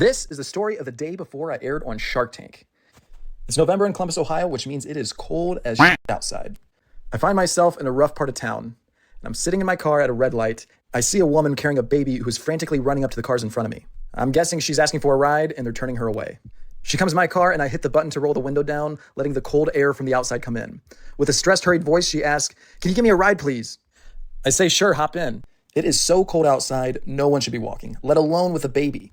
This is the story of the day before I aired on Shark Tank. It's November in Columbus, Ohio, which means it is cold as shit outside. I find myself in a rough part of town, and I'm sitting in my car at a red light. I see a woman carrying a baby who's frantically running up to the cars in front of me. I'm guessing she's asking for a ride, and they're turning her away. She comes to my car, and I hit the button to roll the window down, letting the cold air from the outside come in. With a stressed, hurried voice, she asks, "Can you give me a ride, please?" I say, "Sure, hop in." It is so cold outside, no one should be walking, let alone with a baby.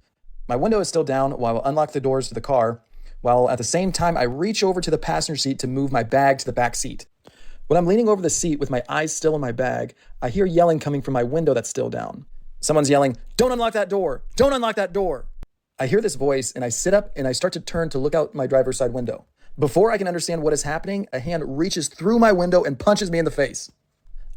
My window is still down while I unlock the doors to the car, while at the same time I reach over to the passenger seat to move my bag to the back seat. When I'm leaning over the seat with my eyes still on my bag, I hear yelling coming from my window that's still down. Someone's yelling, "Don't unlock that door! Don't unlock that door!" I hear this voice and I sit up and I start to turn to look out my driver's side window. Before I can understand what is happening, a hand reaches through my window and punches me in the face.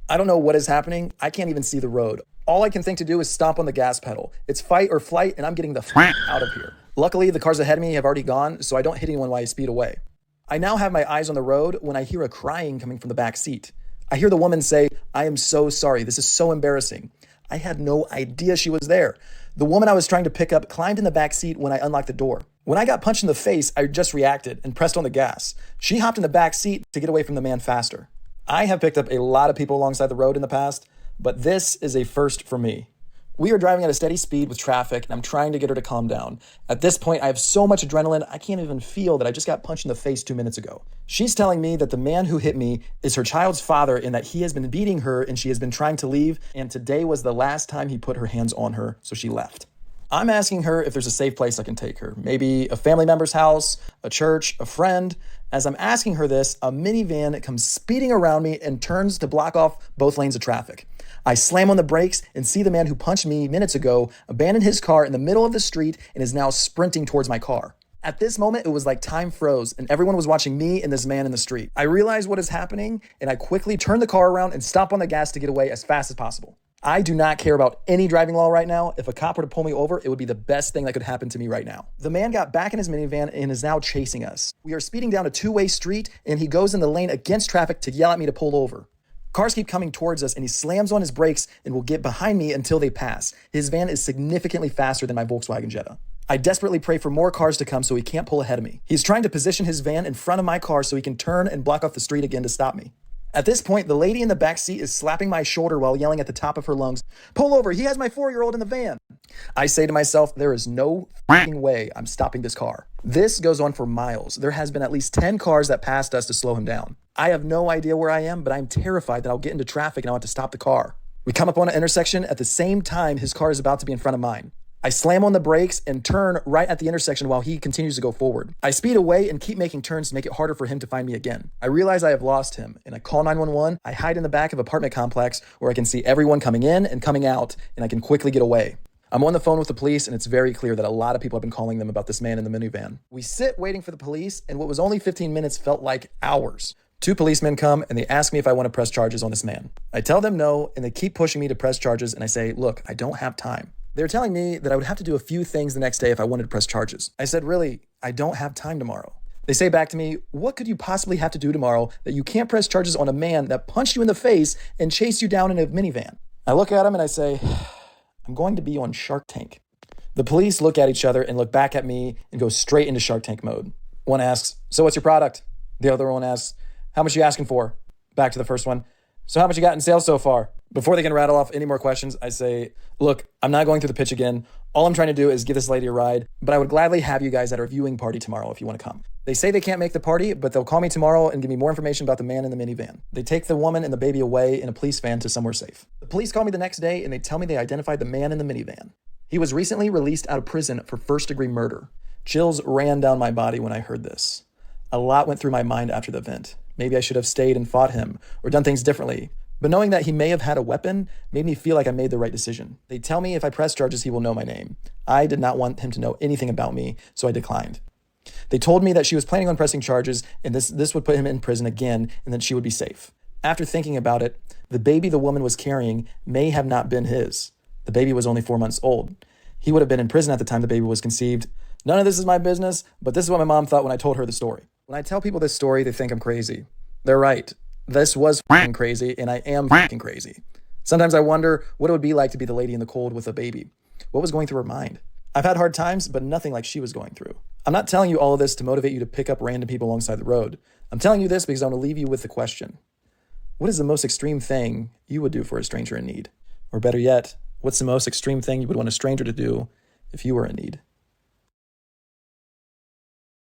I don't know what is happening. I can't even see the road. All I can think to do is stomp on the gas pedal. It's fight or flight, and I'm getting the f*** out of here. Luckily, the cars ahead of me have already gone, so I don't hit anyone while I speed away. I now have my eyes on the road when I hear a crying coming from the back seat. I hear the woman say, "I am so sorry. This is so embarrassing." I had no idea she was there. The woman I was trying to pick up climbed in the back seat when I unlocked the door. When I got punched in the face, I just reacted and pressed on the gas. She hopped in the back seat to get away from the man faster. I have picked up a lot of people alongside the road in the past, but this is a first for me. We are driving at a steady speed with traffic, and I'm trying to get her to calm down. At this point, I have so much adrenaline, I can't even feel that I just got punched in the face 2 minutes ago. She's telling me that the man who hit me is her child's father and that he has been beating her and she has been trying to leave, and today was the last time he put her hands on her, so she left. I'm asking her if there's a safe place I can take her. Maybe a family member's house, a church, a friend. As I'm asking her this, a minivan comes speeding around me and turns to block off both lanes of traffic. I slam on the brakes and see the man who punched me minutes ago abandon his car in the middle of the street and is now sprinting towards my car. At this moment, it was like time froze and everyone was watching me and this man in the street. I realize what is happening and I quickly turn the car around and stomp on the gas to get away as fast as possible. I do not care about any driving law right now. If a cop were to pull me over, it would be the best thing that could happen to me right now. The man got back in his minivan and is now chasing us. We are speeding down a two-way street and he goes in the lane against traffic to yell at me to pull over. Cars keep coming towards us and he slams on his brakes and will get behind me until they pass. His van is significantly faster than my Volkswagen Jetta. I desperately pray for more cars to come so he can't pull ahead of me. He's trying to position his van in front of my car so he can turn and block off the street again to stop me. At this point, the lady in the back seat is slapping my shoulder while yelling at the top of her lungs, "Pull over, he has my 4-year-old in the van." I say to myself, there is no f***ing way I'm stopping this car. This goes on for miles. There has been at least 10 cars that passed us to slow him down. I have no idea where I am, but I'm terrified that I'll get into traffic and I'll have to stop the car. We come up on an intersection at the same time his car is about to be in front of mine. I slam on the brakes and turn right at the intersection while he continues to go forward. I speed away and keep making turns to make it harder for him to find me again. I realize I have lost him and I call 911. I hide in the back of an apartment complex where I can see everyone coming in and coming out and I can quickly get away. I'm on the phone with the police and it's very clear that a lot of people have been calling them about this man in the minivan. We sit waiting for the police and what was only 15 minutes felt like hours. 2 policemen come and they ask me if I want to press charges on this man. I tell them no and they keep pushing me to press charges and I say, "Look, I don't have time." They were telling me that I would have to do a few things the next day if I wanted to press charges. I said, "Really, I don't have time tomorrow." They say back to me, "What could you possibly have to do tomorrow that you can't press charges on a man that punched you in the face and chased you down in a minivan?" I look at him and I say, "I'm going to be on Shark Tank." The police look at each other and look back at me and go straight into Shark Tank mode. One asks, "So what's your product?" The other one asks, "How much are you asking for?" Back to the first one, "So how much you got in sales so far?" Before they can rattle off any more questions, I say, "Look, I'm not going through the pitch again. All I'm trying to do is give this lady a ride, but I would gladly have you guys at our viewing party tomorrow if you want to come." They say they can't make the party, but they'll call me tomorrow and give me more information about the man in the minivan. They take the woman and the baby away in a police van to somewhere safe. The police call me the next day and they tell me they identified the man in the minivan. He was recently released out of prison for first-degree murder. Chills ran down my body when I heard this. A lot went through my mind after the event. Maybe I should have stayed and fought him or done things differently. But knowing that he may have had a weapon made me feel like I made the right decision. They tell me if I press charges, he will know my name. I did not want him to know anything about me, so I declined. They told me that she was planning on pressing charges and this would put him in prison again and that she would be safe. After thinking about it, the baby the woman was carrying may have not been his. The baby was only 4 months old. He would have been in prison at the time the baby was conceived. None of this is my business, but this is what my mom thought when I told her the story. When I tell people this story, they think I'm crazy. They're right. This was f***ing crazy, and I am f***ing crazy. Sometimes I wonder what it would be like to be the lady in the cold with a baby. What was going through her mind? I've had hard times, but nothing like she was going through. I'm not telling you all of this to motivate you to pick up random people alongside the road. I'm telling you this because I want to leave you with the question: what is the most extreme thing you would do for a stranger in need? Or better yet, what's the most extreme thing you would want a stranger to do if you were in need?